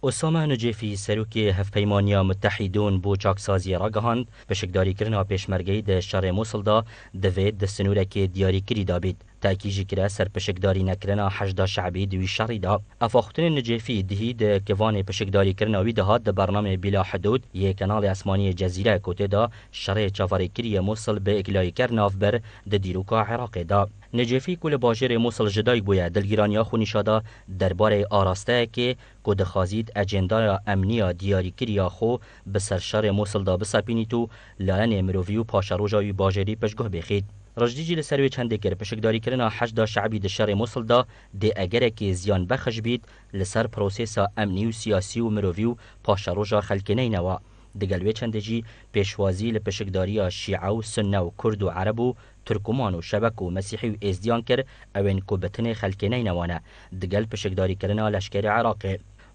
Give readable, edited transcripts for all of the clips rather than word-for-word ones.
اسامه نجیفی سروکی هفپیمانیا متحدون بو چاکسازی را گهاند پشکداری کرنا پیشمرگی ده شر موصل دا دوید ده سنورک دیاری کری دابید تاکیجی کرا سر پشکداری نکرنا حشد شعبی دوی شری دا افاختن نجیفی دهی ده کوان پشکداری کرنا وی دهات ده برنامه بلا حدود یه کانال اسمانی جزیره کوته دا شر چافاری کری موصل به اگلای کرناف بر ده دیروکا عراق دا نجیفی کل باجر موصل جدای بویا دلگیرانیا خونیشادا درباره آراسته که کد خازید اجندا امنیا دیاری کریا خو به سرشار موصل دا بسپینی تو لالن مرووی و پاشروجاوی باجری پشگاه بخید رجدیجی لسروی چنده کر پشکداری کرنا حشد شعبی ده شر موصل دا ده اگره که زیان بخش بید لسر پروسیسا امنی و سیاسی و مرووی و پاشروجا خلکنه نوا دگلوی چنده جی پیشوازی لپشکداری شیعه و سنه و کرد و عرب و ترکمان و شبک و مسیحی و ازدیان کر اوین کوبتن خلکنه نوانه دگل پشکداری کرنا لشکر عراق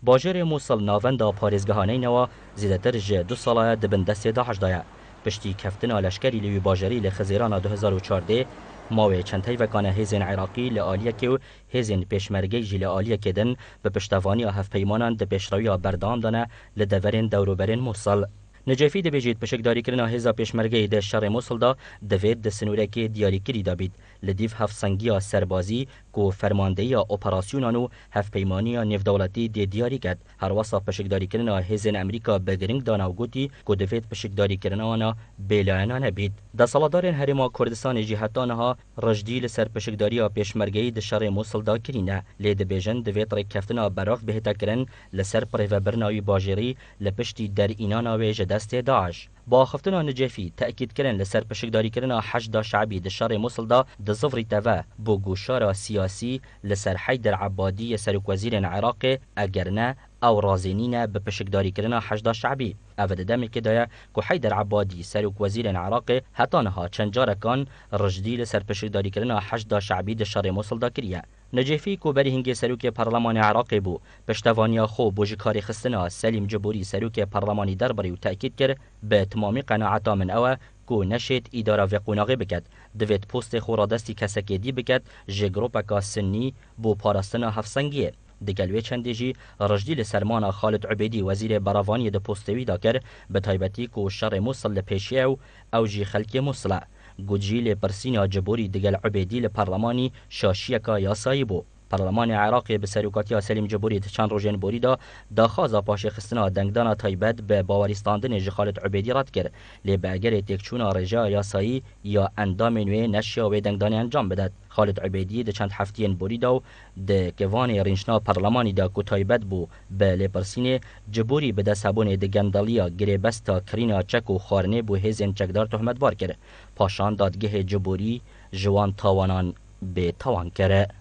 باجر موصل ناوندا پارێزگەهانەی نەوە زیاتر ژێ 2 ساڵایە دەبن دەستێ داعشدایە پشتی کەفتنا لەشکری لەوی باژەری لە خزێرانە 2014 ماوەیە چەند تەیڤەکانە هێزên عێراقی لە ئالیەکێ و هێزên پێشمەرگەی جی لە ئالیەکێدن بە پشتەوانیە هەفپەیمانان دە پێشڕەویە بەردەوامدانە لە دەڤەرێن دەوروبەرێن مووسڵ نجیفی دەبێژێت پشکداری کرنا هێزا پێشمەرگەی دە شەڕێ مووسڵدا دەوێت دە سنوورەکێ دیاریکری دابیت لە دیف هەفسەنگیە سەربازی کو فەرماندەیە ئۆپەراسیۆنان و هەفپەیمانیە نێودەوڵەتی دێ دیاری کرد هەروەسا پشکداریکردنا هێزên ئەمریکا بە گرنگ داناوگوتی کو دەوێت پشکداریکردنەوەە بێلایەنە نەبیت دەسەڵاتدارên هەرێما کوردستانی جی هەتانەها ڕژدی لەسەر پشکداریە پێشمەرگەی دە شەڕێ مووسڵدا کرینە لێ دەبێژن دەوێت ڕێککەفتنا بەراق بهێتەکردن لەسەر پڕێڤەبرناوی باژێری لە پشتی دەرئیناناوێ ژە دەستێ داعش با خفتنا نجیفی تأکید کردن لسر پشکداری کردن حشد شعبی دشار موصل دا دزفری توا بو گوشار سیاسی لسر حیدر عبادی سرک وزیر عراق اگر نه او رازینین به پشکداری کردن حشد شعبی اول دمی که دایا که حیدر عبادی سرک وزیر عراق هتانها چند جارکان رجدی لسر پشکداری کردن حشد شعبی دشار موصل دا کریه نجیفی کو بری هنگی سروک پارلمان عراق بو پشتوانیا خو بوجکاری خستنا سلیم جبوری سروک پارلمانی درباری و تأکید کرد به تمامی قناعتا من اوه کو نشید اداره و قوناغی بکد دوید پست خورادستی کسکی دی بکد جگروپکا سنی بو پاراستنا هفسنگیه دگلوی چندیجی رجدی لسرمان خالد عبیدی وزیر براوانی ده پستوی دا کرد به تایبتی کو شر موصل لپیشیه او جی خلکی موصله گوجی لپرسینا جبوری دگل عبیدی لپارلمانی شاشیکا یاسایی بو پارلمان عراق به سروکاتی سلیم جبوری چند روزین بوریدا داخازا پاش خستنا دنگدانا تایبت به باوریستاندن خالد عبیدی رد کرد لی به اگر تکچونا رجا یاسایی یا اندام نوی نشیا و دنگدانی انجام بدد خالد عبیدی ده چند هفتین بوریدا و ده کوان رینشنا پارلمانی دا کو تایبت بو به لپرسین جبوری به دسابون ده گندالیا گریبستا کرینا چک و خارنه بو هزین چکدار تهمت بار کرد پاشان دادگه جبوری جوان تاوانان به تاوان کرد